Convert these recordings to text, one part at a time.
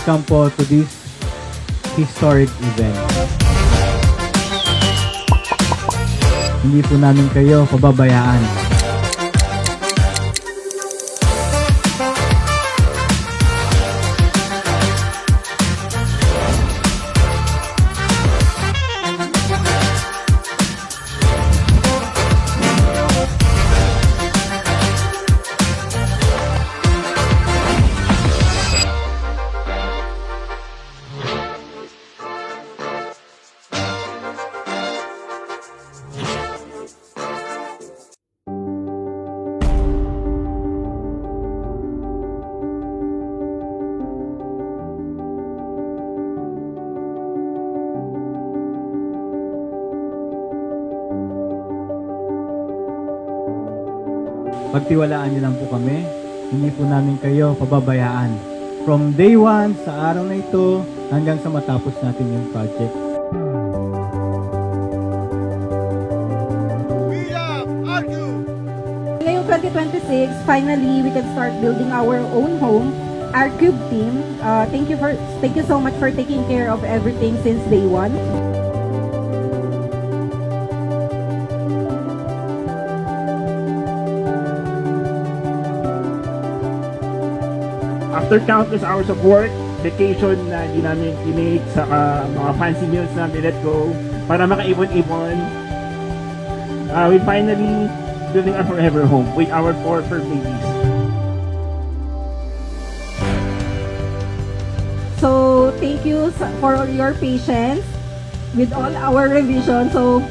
welcome po to this historic event. Hindi po namin kayo pababayaan. Pagtiwalaan niyo lang po kami, hindi po namin kayo pababayaan. From day 1 sa araw na ito hanggang sa matapos natin yung project. Ngayong 2026, finally, we can start building our own home. Our Cube team, thank you so much for taking care of everything since day 1. After countless hours of work, vacation na hindi namin kinig, saka mga fancy meals na let go para makaipon-ipon, we finally building our forever home with our 4 fur babies. So, thank you for your patience with all our revision. So,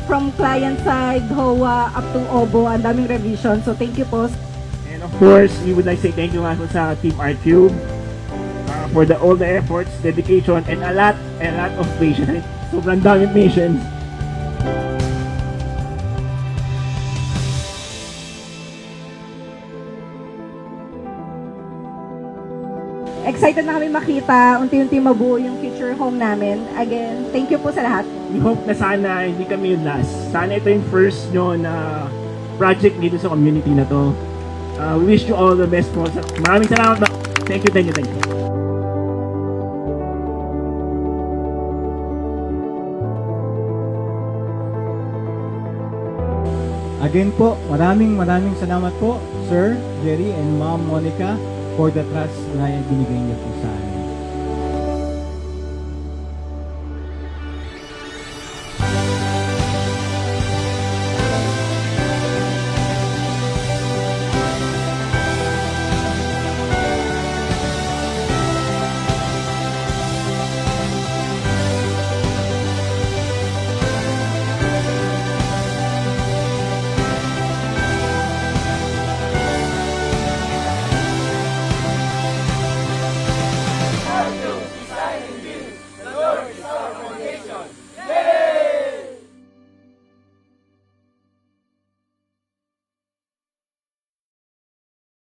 from client side, HOA, up to OBO, ang daming revision. So, thank you po. And of course, we would like to say thank you nga po sa Team R-Cube for all the efforts, dedication, and a lot of patience. Sobrang daming patience. Excited na kami makita, unti-unti mabuo yung future home namin. Again, thank you po sa lahat. We hope na sana hindi kami yung last. Sana ito yung first nyo na project dito sa community na to. We wish you all the best po. Maraming salamat. Thank you. Again po, maraming salamat po, Sir Jerry and Ma'am Monica, for the trust na binigay niyo po sa amin.